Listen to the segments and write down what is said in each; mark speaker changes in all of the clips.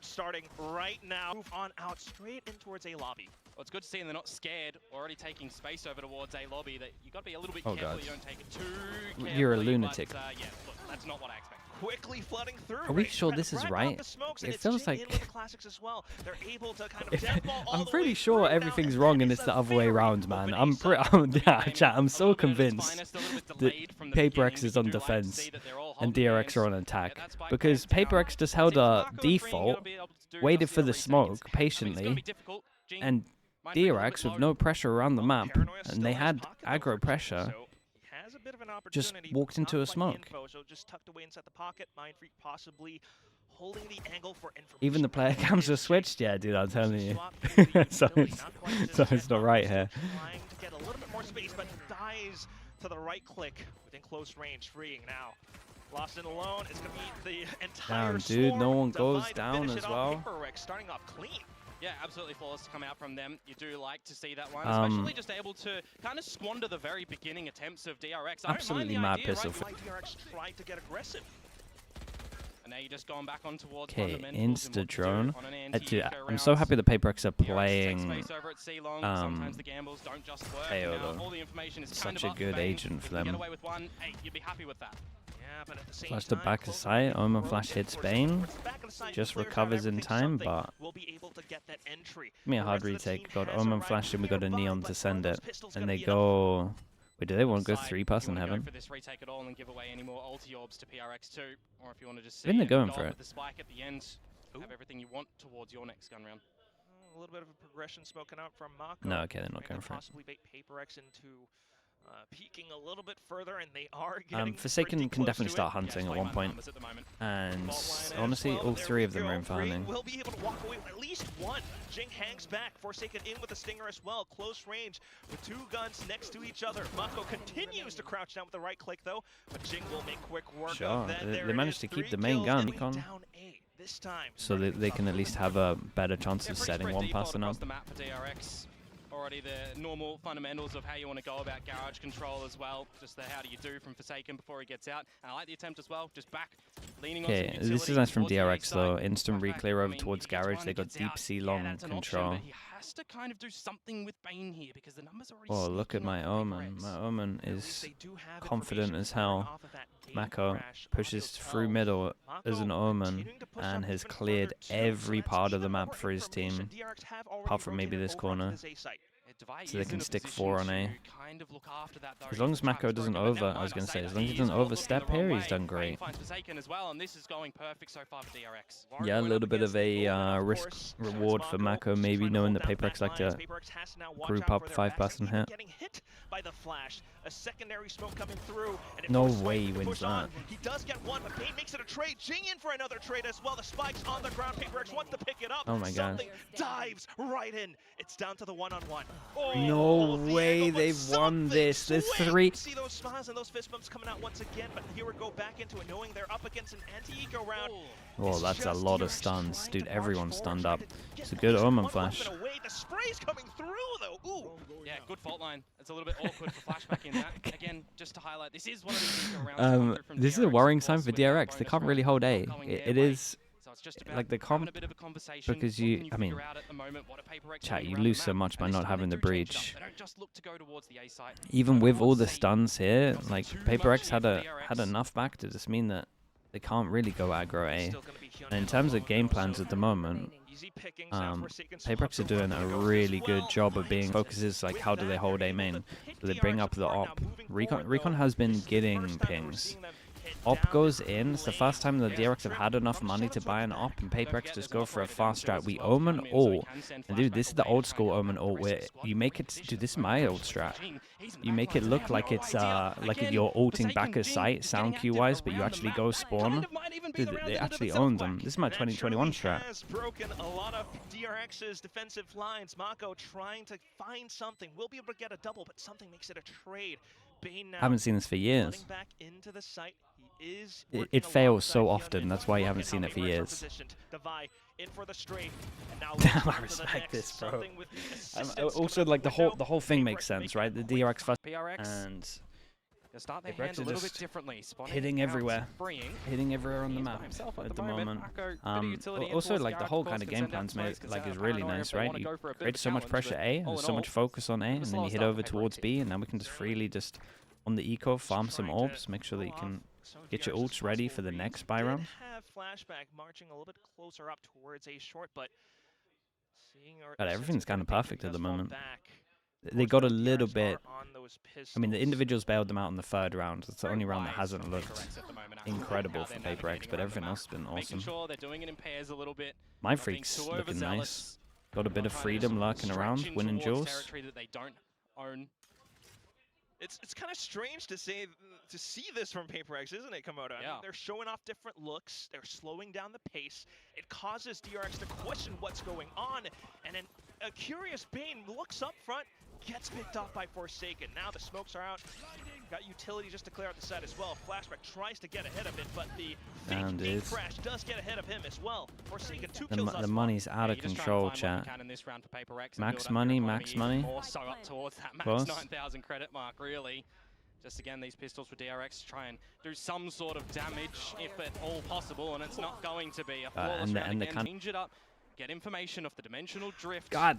Speaker 1: Starting right now, move on out straight in towards A lobby.
Speaker 2: Well, it's good to see they're not scared, already taking space over towards A lobby. That you got to be a little bit careful. You don't take it too carefully.
Speaker 3: You're a lunatic.
Speaker 2: But, yeah, look, that's not what I expect.
Speaker 1: Quickly flooding through.
Speaker 3: Are we sure this is right? It feels like I'm pretty sure everything's wrong and it's the other way around, man. I'm so convinced that PRX is on defense and DRX are on attack, because PRX just held a default, waited for the smoke patiently, and DRX with no pressure around the map, and they had aggro pressure, just walked into a smoke. Even the player cams are switched, yeah, dude, I'm telling you. so it's not right here.
Speaker 1: Trying to get a little bit more space, but dies to the right click within close range, freeing now. Lost and alone, it's gonna be the entire
Speaker 3: damn, dude, no one goes
Speaker 1: Divide
Speaker 3: down as well.
Speaker 1: PRX starting off clean.
Speaker 2: Yeah, absolutely flawless to come out from them. You do like to see that one, especially just able to kind of squander the very beginning attempts of DRX.
Speaker 3: Absolutely mad pistol.
Speaker 1: DRX tried to get aggressive.
Speaker 2: And now you're just going back on towards
Speaker 3: okay, insta drone. I'm so happy the PRX are playing such a good agent for them. Flash the back of sight, Omen flash hits Bane, just recovers in time, but give me a hard retake. Got Omen flash and we got a Neon to send it, and they go. Wait, do they want to go 3+ in heaven? I think they're going for it.
Speaker 2: Have everything you want towards your next gun round.
Speaker 1: A little bit of a progression smoking out from Mako.
Speaker 3: No, okay, they're not going for it.
Speaker 1: Possibly bait PRX into peeking a little bit further, and they are getting
Speaker 3: Forsaken can definitely start hunting at one point, and honestly, all three of them are in farming.
Speaker 1: Will be able to walk away with at least one. Jing hangs back. Forsaken in with a stinger as well. Close range with two guns next to each other. Mako continues to crouch down with the right click though, but Jing will make quick work of that.
Speaker 3: They managed to keep the main gun,
Speaker 1: this time,
Speaker 3: so they can at least have a better chance of setting one person up.
Speaker 2: Already the normal fundamentals of how you want to go about garage control as well. Just the how do you do from Forsaken before he gets out. And I like the attempt as well, just back, leaning on
Speaker 3: okay, this is nice from DRX though. Instant re-clear over towards garage. They got deep sea long control.
Speaker 2: He has to kind of do something with Bane here because the numbers are already.
Speaker 3: Oh, look at my Omen. My Omen is confident as hell. Mako pushes through middle as an Omen and has cleared every part of the map for his team, apart from maybe this corner. So they can stick 4 on A. As long as Mako doesn't as long as he doesn't overstep here, he's done great. Yeah, a little bit of a risk reward for Mako, maybe knowing that PRX like to group up 5+ hit.
Speaker 1: A secondary smoke coming through, and
Speaker 3: no way he wins that.
Speaker 1: He does get one, but Bane makes it a trade. Jing in for another trade as well. The spike's on the ground. PRX wants to pick it up.
Speaker 3: Oh my god.
Speaker 1: Dives right in. It's down to the one-on-one.
Speaker 3: No way they've won this. There's 3.
Speaker 1: See those smiles and those fist bumps coming out once again, but here we go back into it, knowing they're up against an anti-eco round.
Speaker 3: Oh, that's a lot of stuns. Dude, everyone's stunned up. It's a good Omen flash.
Speaker 1: The spray's coming through, though. Ooh.
Speaker 2: Yeah, good fault line. It's a little bit awkward for flashback in that. Again, just to highlight, this is one of these rounds.
Speaker 3: This is a worrying sign for DRX. They can't really hold A. It is like the comp, because you, I mean, chat, you lose so much by not having the breach. Even with all the stuns here, like PRX had enough back to just mean that they can't really go aggro A. And in terms of game plans at the moment, PRX are doing a really good job of being focuses, like how do they hold A main. So they bring up the op. Recon has been getting pings. Op goes in. It's the first time the DRX have had enough money to buy an op, and PRX just go for a fast strat. We Omen ult. And dude, this is the old school Omen ult where you make it. Dude, this is my old strat. You make it look like it's like you're ulting back a site, sound cue wise, but you actually go spawn. Dude, they actually owned them. This is my 2021 strat.
Speaker 1: Has broken a lot of DRX's defensive lines. Mako trying to find something. Will be able to get a double, but something makes it a trade. Bane now
Speaker 3: haven't seen this for years.
Speaker 1: Back into the site.
Speaker 3: It fails so often. That's why you haven't seen it for years. Damn, I respect this, bro. Also, like the whole thing makes sense, right? The DRX first, and
Speaker 2: They start their
Speaker 3: PRX
Speaker 2: hand a
Speaker 3: are
Speaker 2: little bit
Speaker 3: just
Speaker 2: differently. Spawning
Speaker 3: hitting
Speaker 2: out,
Speaker 3: everywhere.
Speaker 2: freeing.
Speaker 3: Hitting everywhere on the
Speaker 2: He's by
Speaker 3: map
Speaker 2: himself
Speaker 3: at the moment.
Speaker 2: utility
Speaker 3: Also,
Speaker 2: in
Speaker 3: like the
Speaker 2: towards
Speaker 3: whole
Speaker 2: Garage,
Speaker 3: kind of
Speaker 2: can
Speaker 3: game
Speaker 2: send out
Speaker 3: plan's made
Speaker 2: smokes, can
Speaker 3: like
Speaker 2: send
Speaker 3: is
Speaker 2: out
Speaker 3: really
Speaker 2: paranoia
Speaker 3: nice,
Speaker 2: if they
Speaker 3: right?
Speaker 2: wanna
Speaker 3: You
Speaker 2: go for a bit
Speaker 3: create
Speaker 2: of a
Speaker 3: so much
Speaker 2: challenge,
Speaker 3: pressure
Speaker 2: but
Speaker 3: A,
Speaker 2: all
Speaker 3: and
Speaker 2: in
Speaker 3: so
Speaker 2: all,
Speaker 3: much focus on A, and then
Speaker 2: slow
Speaker 3: you hit
Speaker 2: start
Speaker 3: over
Speaker 2: for PRX
Speaker 3: towards
Speaker 2: here.
Speaker 3: B, and now we can just freely just on the eco farm some orbs, make sure that you can get your ults ready for the next buy round.
Speaker 1: Have flashback marching a little bit closer up towards A short, but
Speaker 3: God, everything's kind of perfect at the moment.
Speaker 1: Of
Speaker 3: They
Speaker 1: course,
Speaker 3: got a
Speaker 1: though,
Speaker 3: little
Speaker 1: DRX
Speaker 3: bit.
Speaker 1: are on those
Speaker 3: I mean, the
Speaker 1: pistols.
Speaker 3: individuals bailed them out in the third round. It's the
Speaker 2: Very
Speaker 3: only round that
Speaker 2: wise
Speaker 3: hasn't
Speaker 2: from
Speaker 3: looked
Speaker 2: PRX at the moment, actually,
Speaker 3: incredible
Speaker 2: how
Speaker 3: for
Speaker 2: they're
Speaker 3: PRX,
Speaker 2: navigating
Speaker 3: but
Speaker 2: around the
Speaker 3: everything
Speaker 2: map.
Speaker 3: else has been
Speaker 2: Making
Speaker 3: awesome.
Speaker 2: sure they're doing it in pairs a little bit.
Speaker 3: My
Speaker 2: not being
Speaker 3: Freak's
Speaker 2: too
Speaker 3: looking nice.
Speaker 2: overzealous.
Speaker 3: Got a bit of
Speaker 2: Not trying to
Speaker 3: freedom
Speaker 2: just
Speaker 3: lurking
Speaker 2: stretch
Speaker 3: around,
Speaker 2: in
Speaker 3: winning
Speaker 2: towards
Speaker 3: duels.
Speaker 2: territory that they don't own.
Speaker 1: It's kind of strange to see this from PRX, isn't it, Komodo? I mean, they're showing off different looks. They're slowing down the pace. It causes DRX to question what's going on, and then a curious Bane looks up front, gets picked off by Forsaken. Now the smokes are out. Got utility just to clear out the side as well. Flashback tries to get ahead of it, but the fake gate crash does get ahead of him as well. Forsaken 2 kills.
Speaker 3: The money's out of control, chat. Max money, max money.
Speaker 2: More so up towards that max 9,000 credit mark, really. Just again, these pistols for DRX try and do some sort of damage, if at all possible, and it's not going to be a flawless round again. Change it up. Get information of the dimensional drift.
Speaker 3: God,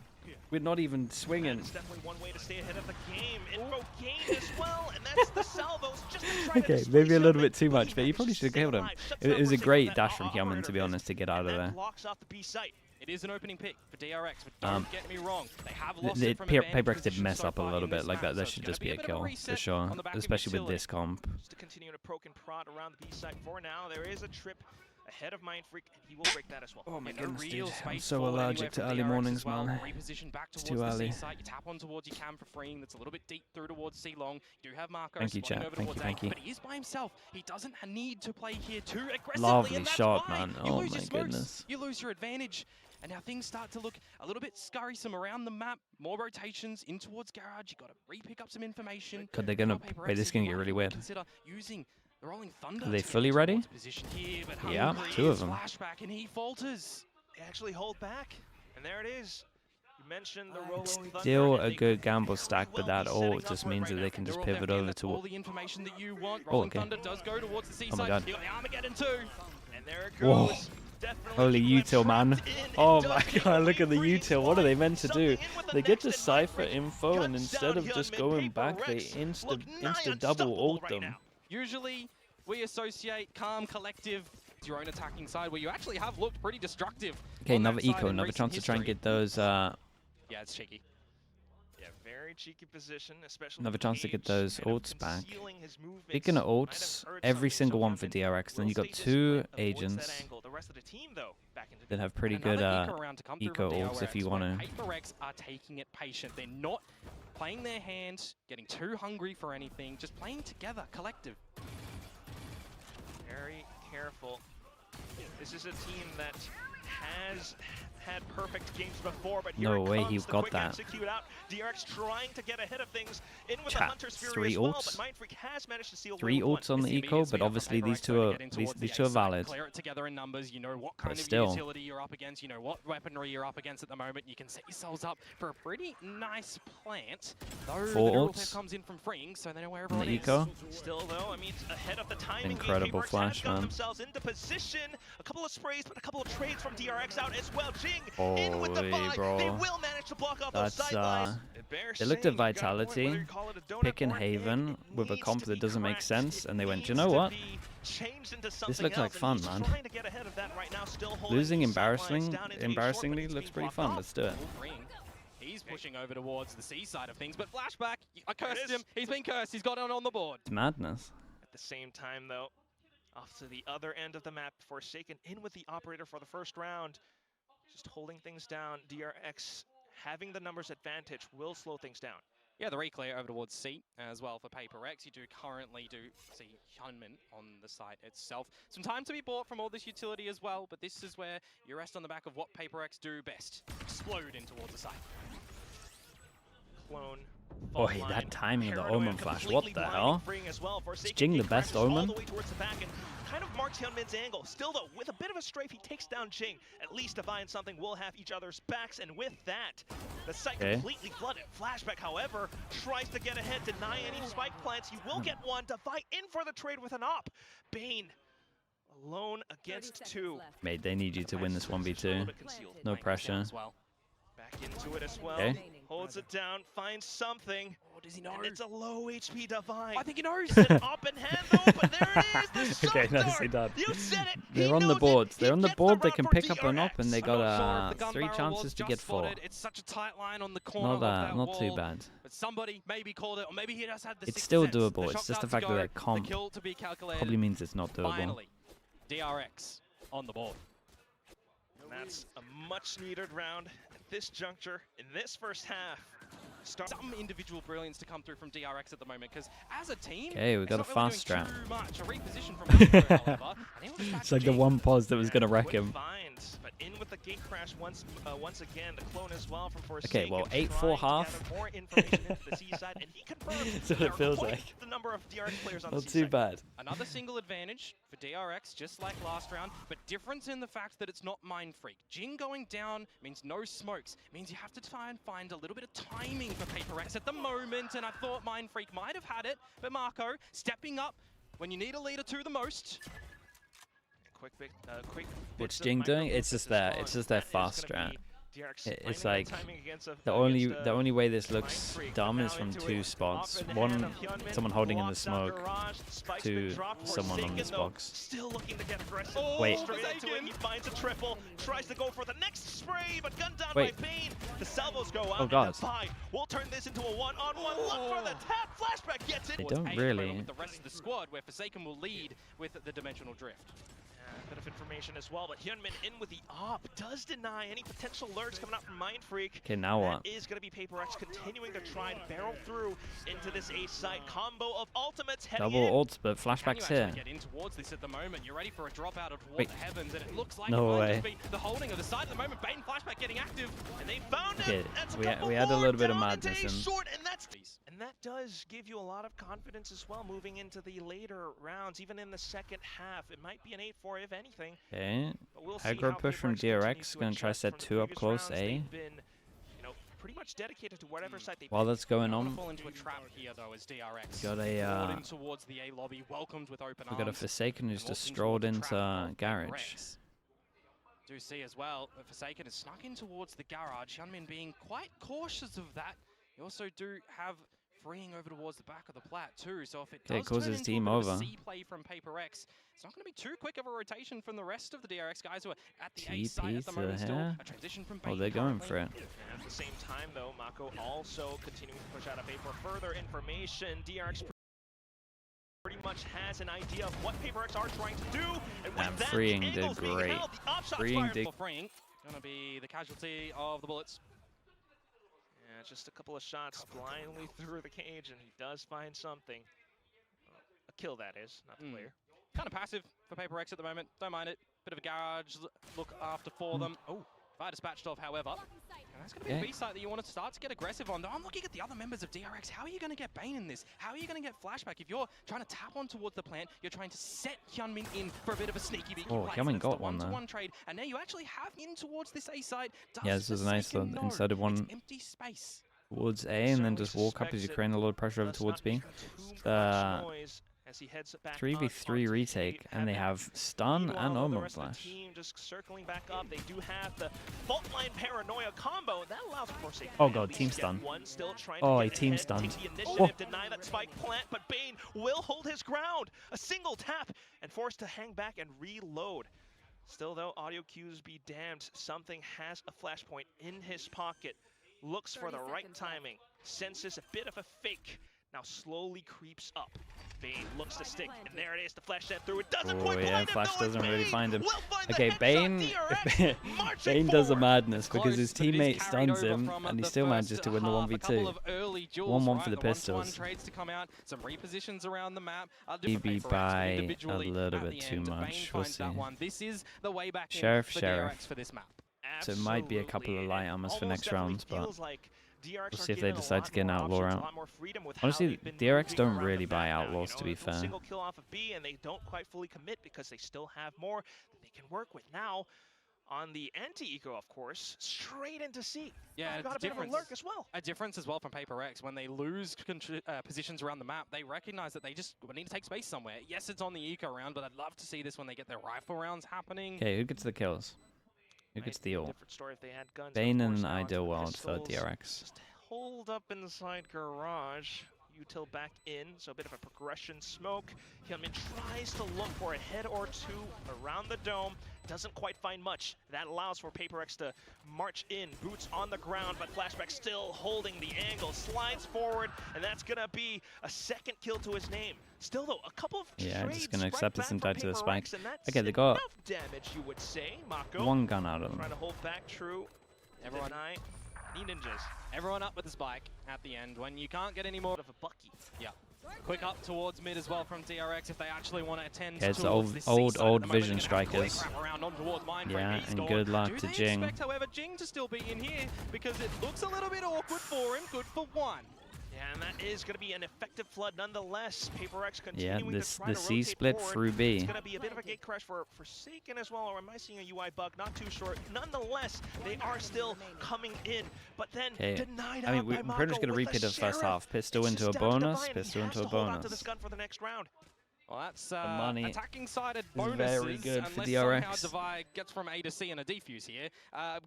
Speaker 3: we're not even swinging.
Speaker 1: It's definitely one way to stay ahead of the game. Info gain as well, and that's the salvos just to try
Speaker 3: okay,
Speaker 1: to
Speaker 3: maybe a little bit too much, but you probably should have killed him. It was a great dash from Hyeomin, to be honest, to get out of there.
Speaker 1: Blocks off the B site.
Speaker 2: It is an opening pick for DRX, but don't get me wrong. They have lost it from
Speaker 3: PRX did mess up a little bit. Like that should just be a kill, for sure. Especially with this comp.
Speaker 1: Just to continue to poke and prod around the B site for now. There is a trip ahead of Mindfreak, and he will break that as well.
Speaker 3: Oh my goodness, dude. I'm so allergic to early mornings, man. It's too early.
Speaker 2: You tap on towards your cam for freeing. That's a little bit deep through towards C long. You do have Marco.
Speaker 3: Thank you, chat. Thank you.
Speaker 2: But he is by himself. He doesn't need to play here too aggressively.
Speaker 3: Lovely shot, man. Oh my goodness.
Speaker 2: You lose your advantage. And now things start to look a little bit scurrysome around the map. More rotations in towards Garage. You got to re-pick up some information.
Speaker 3: God, they're gonna. Wait, this is gonna get really weird.
Speaker 2: Consider using the rolling thunder.
Speaker 3: Are they fully ready?
Speaker 2: Here,
Speaker 3: yeah, 2 of them.
Speaker 2: Flashback and he falters.
Speaker 1: They actually hold back, and there it is. You mentioned the rolling thunder.
Speaker 3: Still a good gamble stack, but that ult just means that they can just pivot over to
Speaker 2: all the information that you want. Rolling thunder does go towards the seaside.
Speaker 3: Oh my God.
Speaker 2: You got the Armageddon too.
Speaker 1: And there it goes.
Speaker 3: Whoa. Holy util, man. Oh my god, look at the util. What are they meant to do? They get to cipher info, and instead of just going back, they insta double ult them.
Speaker 2: Usually, we associate calm, collective, your own attacking side, where you actually have looked pretty destructive.
Speaker 3: Okay, another eco, another chance to try and get those.
Speaker 2: Yeah, it's cheeky.
Speaker 1: Yeah, very cheeky position, especially
Speaker 3: another chance to get those ults back. Speaking of ults, every single one for DRX. Then you got 2 agents that have pretty good eco ults if you want to.
Speaker 2: PRX are taking it patient. They're not playing their hand, getting too hungry for anything, just playing together, collective.
Speaker 1: Very careful. This is a team that has had perfect games before, but here
Speaker 3: no way he got that.
Speaker 1: DRX trying to get ahead of things in with the Hunter's Fury
Speaker 3: 3
Speaker 1: as well,
Speaker 3: ults.
Speaker 1: but Mindfreak has managed to seal
Speaker 3: 3 ults on the eco, but obviously these two are valid.
Speaker 2: Clear it together in numbers. You know what kind
Speaker 3: but
Speaker 2: of
Speaker 3: still.
Speaker 2: Utility you're up against. You know what weaponry you're up against at the moment. You can set yourselves up for a pretty nice plant. Though
Speaker 3: 4
Speaker 2: the
Speaker 3: ults
Speaker 2: comes in from freeing, so they know where
Speaker 3: on
Speaker 2: everyone
Speaker 3: the eco.
Speaker 1: Still though, I mean, ahead of the timing.
Speaker 3: Incredible flash, man.
Speaker 1: Themselves into position. A couple of sprays, but a couple of trades from DRX out as well. Jing in with the buy.
Speaker 3: Bro.
Speaker 1: They will manage to block off those sidelines.
Speaker 3: They looked at Vitality, picking Haven with a comp that doesn't make sense, and they went, you know what? This looks like fun, man. Losing embarrassingly looks pretty fun. Let's do it.
Speaker 2: He's pushing over towards the C side of things, but flashback, I cursed him. He's been cursed. He's got it on the board.
Speaker 3: It's madness.
Speaker 1: At the same time, though, off to the other end of the map, Forsaken in with the operator for the first round. Just holding things down. DRX having the numbers advantage will slow things down.
Speaker 2: Yeah, the reclear over towards C as well for PRX. You do currently see Hyunmin on the site itself. Some time to be bought from all this utility as well, but this is where you rest on the back of what PRX do best. Explode in towards the site.
Speaker 1: Clone
Speaker 3: Boy, that timing of the Omen flash, what the hell? Is Jing the best Omen?
Speaker 1: Kind of marks Hyunmin's angle. Still though, with a bit of a strafe, he takes down Jing. At least Divine something will have each other's backs, and with that, the site completely flooded. Flashback, however, tries to get ahead, deny any spike plants. You will get one. Divine in for the trade with an op. Bane alone against 2.
Speaker 3: Mate, they need you to win this 1v2. No pressure.
Speaker 1: Back into it as well.
Speaker 3: Okay.
Speaker 1: Holds it down, finds something.
Speaker 2: Oh, does he know?
Speaker 1: And it's a low HP Divine.
Speaker 2: I think he knows.
Speaker 1: It's an up and hand though, but there it is. The
Speaker 3: Okay,
Speaker 1: dart.
Speaker 3: nicely done.
Speaker 1: You said it.
Speaker 3: They're on the boards. They're on the board. They can pick up an op, and they got 3 chances to get 4.
Speaker 2: It's such a tight line on the corner.
Speaker 3: Not too bad.
Speaker 2: But somebody maybe called it, or maybe he just had the
Speaker 3: It's still doable. It's just the fact that they're comp probably means it's not doable.
Speaker 2: Finally, DRX on the board.
Speaker 1: And that's a much needed round at this juncture in this first half.
Speaker 2: Some individual brilliance to come through from DRX at the moment, because as a team,
Speaker 3: okay, we got a fast strat.
Speaker 2: Too much. A reposition from Marco,
Speaker 3: It's like the one pause that was gonna wreck him.
Speaker 1: But in with the gate crash once again, the clone as well from
Speaker 3: Okay, well, 8-4 half.
Speaker 1: More information into the C side, and he confirmed
Speaker 3: That's what it feels like.
Speaker 1: the number of DRX players on
Speaker 3: Not
Speaker 1: the
Speaker 3: too
Speaker 1: C side.
Speaker 3: bad.
Speaker 2: Another single advantage for DRX, just like last round, but difference in the fact that it's not Mind Freak. Jing going down means no smokes, means you have to try and find a little bit of timing for PRX at the moment, and I thought Mind Freak might have had it, but Marco stepping up when you need a leader to the most.
Speaker 3: What's Jing doing? It's just their fast strat. It's like the only way this looks dumb is from 2 spots. One, someone holding in the smoke. 2, someone on this box.
Speaker 1: Still looking to get aggressive.
Speaker 3: Wait.
Speaker 1: Straight into it. He finds a triple. Tries to go for the next spray, but gunned down
Speaker 3: Wait.
Speaker 1: by Bane. The salvos go out.
Speaker 3: Oh god.
Speaker 1: We'll turn this into a 1-on-1. Look for the tap. Flashback gets it.
Speaker 3: They don't really.
Speaker 2: With the rest of the squad, where Forsaken will lead with the dimensional drift.
Speaker 1: Bit of information as well, but Hyunmin in with the op does deny any potential lurks coming out from Mind Freak.
Speaker 3: Okay, now what?
Speaker 1: That is going to be PRX continuing to try and barrel through into this A side combo of ultimates.
Speaker 3: Double ults, but flashbacks here.
Speaker 2: Get in towards this at the moment. You're ready for a drop out of
Speaker 3: Wait.
Speaker 2: the heavens, and it looks like
Speaker 3: No
Speaker 2: it might
Speaker 3: way.
Speaker 2: just be the holding of the side at the moment. Bane flashback getting active,
Speaker 1: and they found
Speaker 3: Okay,
Speaker 1: it. That's
Speaker 3: we had a little bit of
Speaker 1: down
Speaker 3: madness
Speaker 1: into
Speaker 3: in.
Speaker 1: short, and that does give you a lot of confidence as well moving into the later rounds, even in the second half. It might be an 8-4 if anything.
Speaker 3: Okay.
Speaker 1: But we'll see
Speaker 3: Aggro
Speaker 1: how
Speaker 3: push from
Speaker 1: PRX
Speaker 3: DRX. Gonna try to
Speaker 1: adjust
Speaker 3: set
Speaker 1: from the
Speaker 3: 2 up
Speaker 1: previous
Speaker 3: close
Speaker 1: rounds.
Speaker 3: A.
Speaker 1: They've been, pretty much dedicated to whatever side they
Speaker 3: While
Speaker 1: pick.
Speaker 3: that's going
Speaker 2: Don't
Speaker 3: on,
Speaker 2: fall into a trap here though as DRX.
Speaker 3: got
Speaker 2: Brought
Speaker 3: a
Speaker 2: in towards the A lobby, welcomed with open
Speaker 3: we got a
Speaker 2: arms.
Speaker 3: Forsaken who's
Speaker 2: and
Speaker 3: just
Speaker 2: walked
Speaker 3: strolled
Speaker 2: towards the trap
Speaker 3: into
Speaker 2: of
Speaker 3: garage.
Speaker 2: PRX. Do see as well that Forsaken is snuck in towards the garage. Hyunmin being quite cautious of that. You also do have freeing over towards the back of the plat too. So if it does
Speaker 3: calls
Speaker 2: turn
Speaker 3: his
Speaker 2: into
Speaker 3: team
Speaker 2: a bit of a
Speaker 3: over.
Speaker 2: C play from PRX, it's not going to be too quick of a rotation from the rest of the DRX guys who are at the A side at the
Speaker 3: TP
Speaker 2: moment.
Speaker 3: to
Speaker 2: Still
Speaker 3: here.
Speaker 2: a transition from
Speaker 3: Oh,
Speaker 2: Bane
Speaker 3: they're going
Speaker 2: currently.
Speaker 3: for it.
Speaker 1: And at the same time, though, Mako also continuing to push out a pay for further information. DRX pretty much has an idea of what PRX are trying to do, and with that,
Speaker 3: freeing
Speaker 1: the
Speaker 3: did
Speaker 1: angles being
Speaker 3: great.
Speaker 1: held, the op shots
Speaker 3: Freeing
Speaker 1: fired.
Speaker 3: did
Speaker 2: Freeing gonna be the casualty of the bullets.
Speaker 1: Yeah, just a couple of shots blindly through the cage, and he does find something. A kill, that is, not the player.
Speaker 2: Kind of passive for PRX at the moment. Don't mind it. Bit of a garage look after for them. Oh, fire dispatched off, however. And that's going to be a B site that you want to start to get aggressive on. Though I'm looking at the other members of DRX. How are you going to get Bane in this? How are you going to get flashback? If you're trying to tap on towards the plant, you're trying to set Hyunmin in for a bit of a sneaky beat.
Speaker 3: Oh, Hyunmin got one there.
Speaker 2: One-to-one trade, and now you actually have in towards this A side.
Speaker 3: Yeah, this was nice though. Instead of one
Speaker 2: empty space
Speaker 3: towards A and then just walk up as you create a load of pressure over towards B. 3v3 retake, and they have stun and Omen Flash.
Speaker 1: Just circling back up, they do have the fault line paranoia combo that allows Forsaken.
Speaker 3: Oh god, team stun. Oh, he team stunned.
Speaker 1: Oh. Deny that spike plant, but Bane will hold his ground. A single tap and forced to hang back and reload. Still though, audio cues be damned. Something has a flashpoint in his pocket. Looks for the right timing. Senses a bit of a fake. Now slowly creeps up. Bane looks to stick, and there it is, the flash sent through. It doesn't quite
Speaker 3: yeah,
Speaker 1: find him,
Speaker 3: Flash
Speaker 1: though,
Speaker 3: doesn't really find him.
Speaker 1: Find
Speaker 3: Okay, Bane Bane does a madness because his teammate stuns him, and he still manages to win the 1v2. 1-1 for the pistols.
Speaker 2: Some repositions around the map.
Speaker 3: Maybe by a little bit too much. We'll see.
Speaker 2: This is the way back
Speaker 3: Sheriff.
Speaker 2: for this map.
Speaker 3: So it might be a couple of light armors for next round, but
Speaker 1: DRX
Speaker 3: We'll see if they decide to get an outlaw out. Honestly,
Speaker 1: Honestly,
Speaker 3: DRX don't really buy outlaws, to be fair.
Speaker 1: Single kill off of B, and they don't quite fully commit because they still have more that they can work with. Now, on the anti-eco, of course, straight into C.
Speaker 2: Yeah,
Speaker 1: got a bit of a lurk as well.
Speaker 2: A difference as well from PRX. When they lose positions around the map, they recognize that they just need to take space somewhere. Yes, it's on the eco round, but I'd love to see this when they get their rifle rounds happening.
Speaker 3: Okay, who gets the kills? Who gets the ult?
Speaker 1: Different story if they had guns.
Speaker 3: Bane in an ideal world for DRX.
Speaker 1: Just hold up inside garage. Util back in, so a bit of a progression smoke. Hillman tries to look for a head or two around the dome. Doesn't quite find much. That allows for PRX to march in, boots on the ground, but Flashback still holding the angle, slides forward, and that's gonna be a second kill to his name. Still though, a couple of
Speaker 3: just gonna accept this and die to the spike.
Speaker 1: Okay,
Speaker 3: they got
Speaker 1: damage, you would say. Mako
Speaker 3: one gun out of them.
Speaker 1: Trying to hold back, true.
Speaker 2: Everyone,
Speaker 1: ninjas.
Speaker 2: Everyone up with the spike at the end when you can't get any more of a bucky. Yeah. Quick up towards mid as well from DRX if they actually want to attend to
Speaker 3: it's the old vision strikers. Yeah, and good luck to Jing.
Speaker 2: Expect, however, Jing to still be in here because it looks a little bit awkward for him. Good for one.
Speaker 1: Yeah, and that is going to be an effective flood nonetheless. PRX continuing
Speaker 3: the
Speaker 1: to
Speaker 3: C split
Speaker 1: forward.
Speaker 3: through B.
Speaker 1: It's going to be a bit of a gate crash for Forsaken as well, or am I seeing a UI bug? Not too sure. Nonetheless, they are still coming in, but then denied out
Speaker 3: we're
Speaker 1: by
Speaker 3: pretty much going to repeat the first half. Pistol into a bonus, pistol into a bonus.
Speaker 1: To this gun for the next round.
Speaker 2: Well, that's
Speaker 3: money
Speaker 2: attacking-sided
Speaker 3: is
Speaker 2: bonuses,
Speaker 3: very good for
Speaker 2: unless
Speaker 3: DRX.
Speaker 2: somehow Divide gets from A to C and a defuse here.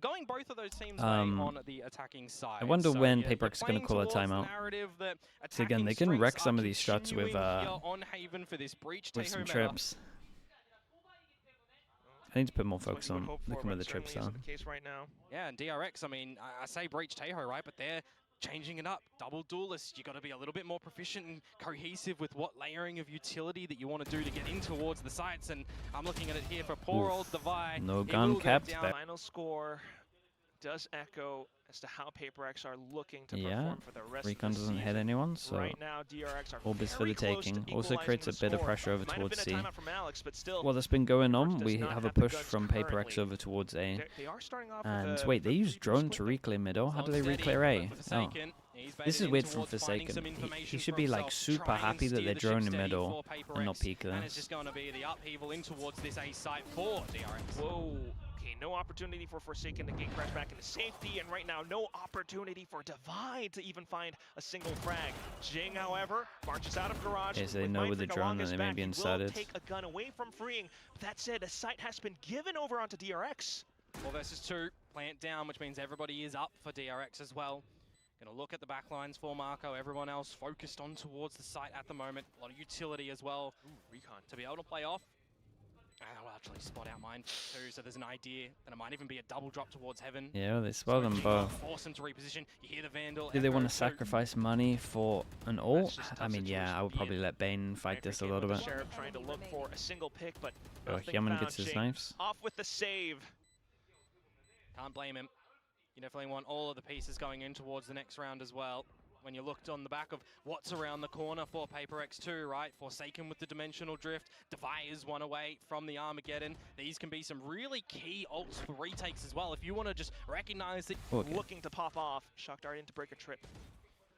Speaker 2: Going both of those teams on the attacking side.
Speaker 3: I wonder when PRX is going to call a timeout. So again, they can wreck some of these shots with some trips. I need to put more focus on looking at the trips though.
Speaker 2: Yeah, and DRX, I mean, I say Breach Tejo, right? But they're changing it up. Double duelist, you got to be a little bit more proficient and cohesive with what layering of utility that you want to do to get in towards the sites. And I'm looking at it here for poor old Divide.
Speaker 3: No gun kept.
Speaker 1: Final score does echo as to how PRX are looking to perform for the rest
Speaker 3: Recon
Speaker 1: of the
Speaker 3: doesn't
Speaker 1: season.
Speaker 3: hit anyone, so
Speaker 1: right now, DRX are
Speaker 3: Orb is for the taking. Also creates a bit of pressure over towards C.
Speaker 1: Alex, but still,
Speaker 3: Well, that's been going on. We have a push from PRX over towards A.
Speaker 1: They are starting off
Speaker 3: And wait, they use drone to reclear middle? How do they reclear A? Oh. This is weird from Forsaken. He should be like super happy that they're drone in middle and not peek there.
Speaker 2: And it's just going to be the upheaval in towards this A site for DRX.
Speaker 1: Whoa. Okay, no opportunity for Forsaken to gate crash back into safety, and right now, no opportunity for Divide to even find a single frag. Jing, however, marches out of garage.
Speaker 3: Okay, so they know with the drone that they may be inserted.
Speaker 1: Take a gun away from freeing. But that said, a site has been given over onto DRX.
Speaker 2: 4 versus 2, plant down, which means everybody is up for DRX as well. Gonna look at the backlines for Marco. Everyone else focused on towards the site at the moment. A lot of utility as well. Recon to be able to play off. I'll actually spot out mine too, so there's an idea that it might even be a double drop towards heaven.
Speaker 3: Yeah, they spot them both.
Speaker 2: Force them to reposition. You hear the Vandal.
Speaker 3: Do they want to sacrifice money for an ult? I mean, yeah, I would probably let Bane fight this a little bit.
Speaker 1: Sheriff trying to look for a single pick, but
Speaker 3: Yaman gets his knives.
Speaker 1: Off with the save.
Speaker 2: Can't blame him. You definitely want all of the pieces going in towards the next round as well. When you looked on the back of what's around the corner for PRX2, right? Forsaken with the Dimensional Drift. Divide is one away from the Armageddon. These can be some really key ults for retakes as well. If you want to just recognize it.
Speaker 1: Looking to pop off. Shock Dart in to break a trip.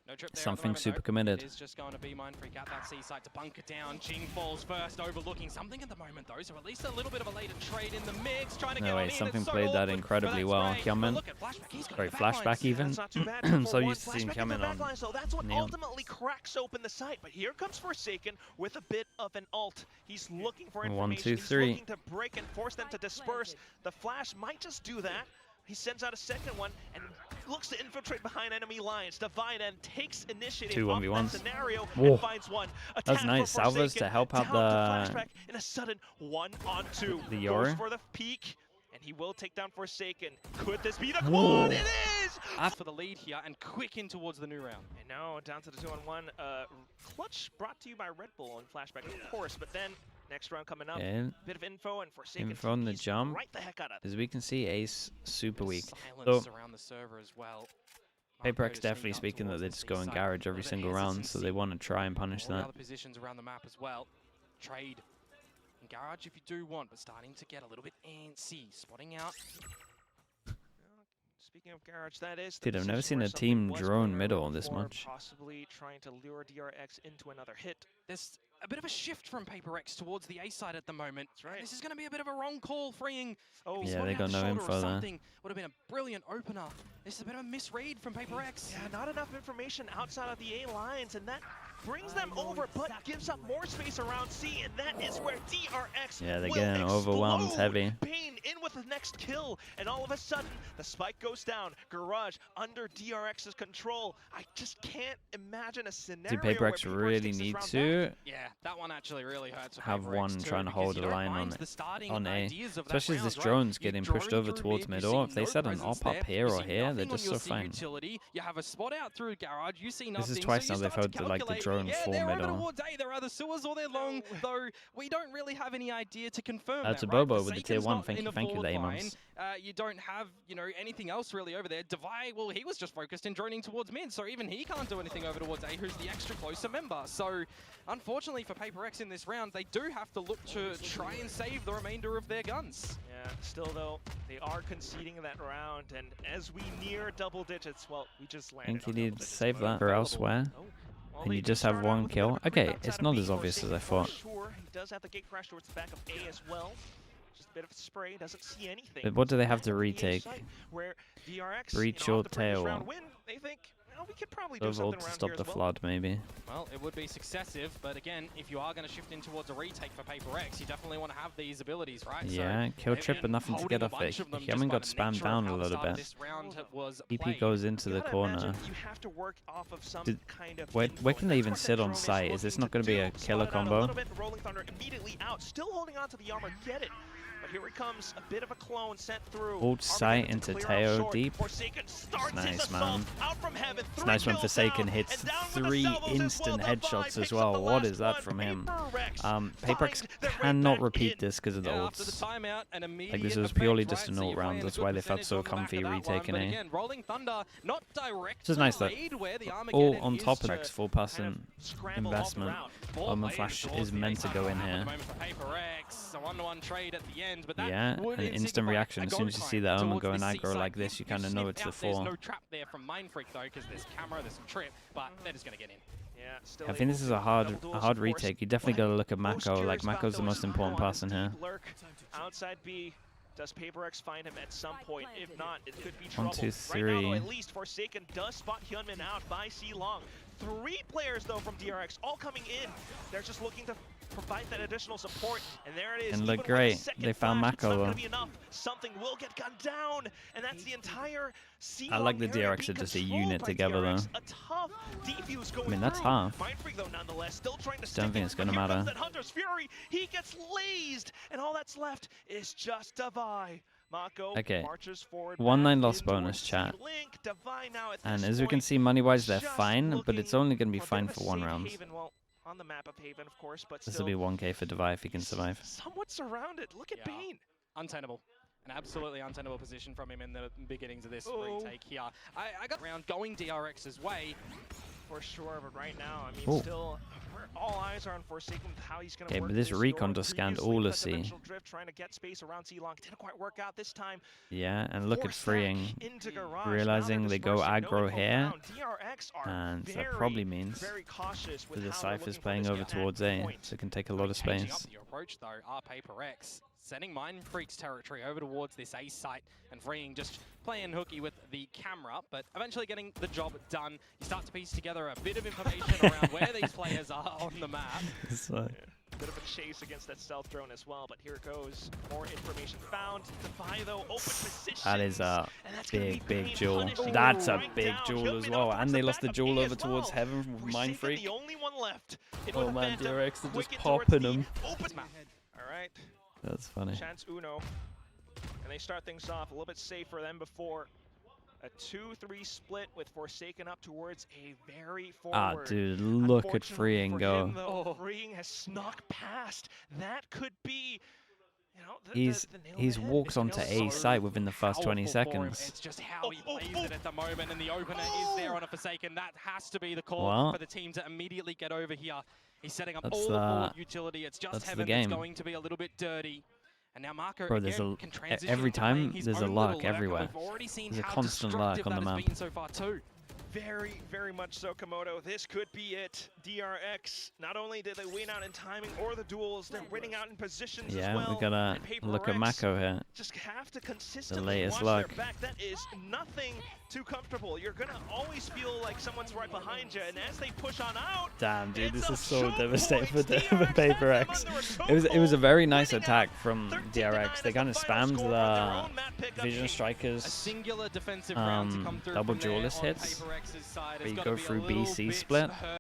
Speaker 2: No trip there
Speaker 3: something super
Speaker 2: though.
Speaker 3: committed.
Speaker 2: It is just going to be Mind Freak at that C site to bunker down. Jing falls first, overlooking something at the moment though, so at least a little bit of a later trade in the mix. Trying to get on in.
Speaker 3: Something played that incredibly well. Yaman, great flashback even. I'm so used to seeing Yaman on.
Speaker 1: So that's what ultimately cracks open the site. But here comes Forsaken with a bit of an ult. He's looking for information.
Speaker 3: 1, 2,
Speaker 1: He's
Speaker 3: 3.
Speaker 1: looking to break and force them to disperse. The flash might just do that. He sends out a second one and looks to infiltrate behind enemy lines. Divide and takes initiative
Speaker 3: 2 1v1s.
Speaker 1: scenario and finds one.
Speaker 3: That's nice. Salvas to help out the
Speaker 1: in a sudden 1-on-2.
Speaker 3: The Yori.
Speaker 1: Goes for the peek, and he will take down Forsaken. Could this be the quad? It is!
Speaker 2: For the lead here and quick in towards the new round.
Speaker 1: And now down to the 2-on-1. Clutch brought to you by Red Bull on flashback, of course, but then next round coming up, bit of info and Forsaken
Speaker 3: info on the jump.
Speaker 1: Right the heck out of it.
Speaker 3: As we can see, Ace super weak.
Speaker 2: Silence around the server as well.
Speaker 3: PRX definitely speaking that they just go in garage every single round, so they want to try and punish that.
Speaker 2: Other positions around the map as well. Trade in garage if you do want, but starting to get a little bit antsy. Spotting out.
Speaker 1: Speaking of Garage, that is.
Speaker 3: Dude, I've never seen a team drone middle this much.
Speaker 1: Possibly trying to lure DRX into another hit.
Speaker 2: There's a bit of a shift from PRX towards the A side at the moment.
Speaker 1: That's right.
Speaker 2: This is going to be a bit of a wrong call, freeing.
Speaker 1: Oh,
Speaker 3: yeah, they got no info there.
Speaker 2: Would have been a brilliant opener. This is a bit of a misread from PRX.
Speaker 1: Yeah, not enough information outside of the A lines, and that brings them over, but gives up more space around C, and that is where DRX
Speaker 3: yeah, they're getting overwhelmed heavy.
Speaker 1: Bane in with the next kill, and all of a sudden, the spike goes down. Garage under DRX's control. I just can't imagine a scenario
Speaker 3: where PRX really need to
Speaker 2: that one actually really hurts.
Speaker 3: have one trying to hold a line on A. Especially as this drone's getting pushed over towards middle. If they set an op up here or here, they're just so fine.
Speaker 2: You have a spot out through Garage. You see nothing.
Speaker 3: This is twice now they've held the drone full middle.
Speaker 2: They're either sewers or they're long, though we don't really have any idea to confirm
Speaker 3: That's
Speaker 2: that,
Speaker 3: a Bobo
Speaker 2: right?
Speaker 3: with the tier 1. Thank you, the A-mums.
Speaker 2: You don't have, anything else really over there. Devi, well, he was just focused in droning towards mid, so even he can't do anything over towards A, who's the extra closer member. So, unfortunately for PRX in this round, they do have to look to try and save the remainder of their guns.
Speaker 1: Yeah, still though, they are conceding that round, and as we near double digits, well, we just landed.
Speaker 3: I think you need to save that for elsewhere. And you just have one kill. Okay, it's not as obvious as I thought.
Speaker 1: Sure, he does have the gate crash towards the back of A as well. Just a bit of a spray, doesn't see anything.
Speaker 3: But what do they have to retake?
Speaker 1: Where DRX,
Speaker 3: Breach or tail?
Speaker 1: They think, we could probably
Speaker 3: do something to stop the flood, maybe.
Speaker 2: Well, it would be successive, but again, if you are going to shift in towards a retake for PRX, you definitely want to have these abilities, right?
Speaker 3: Yeah,
Speaker 2: so
Speaker 3: kill trip, but nothing to get off it. He haven't got spammed down a little bit. EP goes into the corner.
Speaker 1: You have to work off of some kind of
Speaker 3: where can they even sit on site? Is this not going to be a killer combo?
Speaker 1: Rolling Thunder immediately out, still holding on to the armor, get it. But here it comes, a bit of a clone sent through.
Speaker 3: Hold sight into Teo deep. Nice, man. It's nice when Forsaken hits 3 instant headshots as well. What is that from him? PRX cannot repeat this because of the ults. Like, this was purely just an ult round. That's why they felt so comfy retaking A. This is nice though. All on top of PRX, full passing investment. Armor Flash is meant to go in here. Yeah, an instant reaction. As soon as you see the Omen going aggro like this, you kind of know it's the 4.
Speaker 2: There's no trap there from Mindfreak though, because there's camera, there's some trip, but they're just going to get in.
Speaker 1: Yeah,
Speaker 3: I think this is a hard retake. You definitely got to look at Mako. Like, Mako's the most important person here.
Speaker 1: Outside B. Does PRX find him at some point? If not, it could be trouble.
Speaker 3: 1, 2, 3.
Speaker 1: Right now, though, at least Forsaken does spot Hyunmin out by C-Long. 3 players, though, from DRX, all coming in. They're just looking to provide that additional support, and there it is.
Speaker 3: And look great. They found Mako, though.
Speaker 1: Something will get gunned down, and that's the entire C-Long.
Speaker 3: I like the DRX are just a unit together, though.
Speaker 1: A tough defuse going
Speaker 3: I mean, that's
Speaker 1: through.
Speaker 3: half.
Speaker 1: Mindfreak, though, nonetheless, still trying to
Speaker 3: Don't think it's going to matter.
Speaker 1: That Hunter's Fury, he gets lased, and all that's left is just Devi. Mako marches forward.
Speaker 3: 1-9 loss bonus, chat. And as we can see, money-wise, they're fine, but it's only going to be fine for 1 round.
Speaker 1: Well, on the map of Haven, of course, but
Speaker 3: this will be 1k for Devi if he can survive.
Speaker 1: Somewhat surrounded. Look at Bane.
Speaker 2: Untenable. An absolutely untenable position from him in the beginnings of this retake here. I got around going DRX's way.
Speaker 1: For sure, but right now, I mean, still, all eyes are on Forsaken with how he's going to work.
Speaker 3: But this recon just scanned all of C.
Speaker 1: Trying to get space around C-Long. Didn't quite work out this time.
Speaker 3: Yeah, and look at freeing. Realizing they go aggro here, and that probably means that the Cypher's playing over towards A, so it can take a lot of space.
Speaker 2: Your approach, though, are PRX sending Mindfreak's territory over towards this A site, and freeing just playing hooky with the camera, but eventually getting the job done. You start to piece together a bit of information around where these players are on the map.
Speaker 1: Bit of a chase against that stealth drone as well, but here it goes. More information found. Devi, though, open position.
Speaker 3: That is a big jewel. That's a big jewel as well. And they lost the jewel over towards Heaven from Mindfreak.
Speaker 1: The only one left.
Speaker 3: Oh man, DRX are just popping them.
Speaker 1: All right.
Speaker 3: That's funny.
Speaker 1: Chance Uno. And they start things off a little bit safer than before. A 2-3 split with Forsaken up towards a very forward.
Speaker 3: Dude, look at freeing go.
Speaker 1: Freeing has snuck past. That could be,
Speaker 3: he's walked onto A site within the first 20 seconds.
Speaker 2: It's just how he plays it at the moment, and the opener is there on a Forsaken. That has to be the call for the team to immediately get over here. He's setting up all the utility. It's just Heaven that's going to be a little bit dirty. And now Marco
Speaker 3: Bro, there's
Speaker 2: again,
Speaker 3: a
Speaker 2: can transition
Speaker 3: every
Speaker 2: into playing
Speaker 3: time
Speaker 2: his
Speaker 3: there's a
Speaker 2: own
Speaker 3: lurk
Speaker 2: little lurk,
Speaker 3: everywhere.
Speaker 2: and we've already seen
Speaker 3: There's a
Speaker 2: how
Speaker 3: constant lurk
Speaker 2: destructive
Speaker 3: on the
Speaker 2: that has
Speaker 3: map.
Speaker 2: been so far too.
Speaker 1: Very, very much so, Komodo. This could be it. DRX, not only did they win out in timing or the duels, they're winning out in positions as well.
Speaker 3: We gotta look at Mako here.
Speaker 1: Just have to consistently
Speaker 3: latest
Speaker 1: watch
Speaker 3: luck.
Speaker 1: their back. That is nothing too comfortable. You're gonna always feel like someone's right behind you, and as they push on out,
Speaker 3: Damn, dude, this is so
Speaker 1: choke
Speaker 3: devastating for
Speaker 1: point.
Speaker 3: PRX. It was a very nice attack from DRX. They kind of spammed the Vision Strikers
Speaker 2: A singular defensive round to come through
Speaker 3: double
Speaker 2: from there
Speaker 3: duelist
Speaker 2: on
Speaker 3: hits.
Speaker 2: PRX's side.
Speaker 3: Where
Speaker 2: It's
Speaker 3: you
Speaker 2: gotta
Speaker 3: go
Speaker 2: be a
Speaker 3: through
Speaker 2: little
Speaker 3: BC
Speaker 2: bit
Speaker 3: split.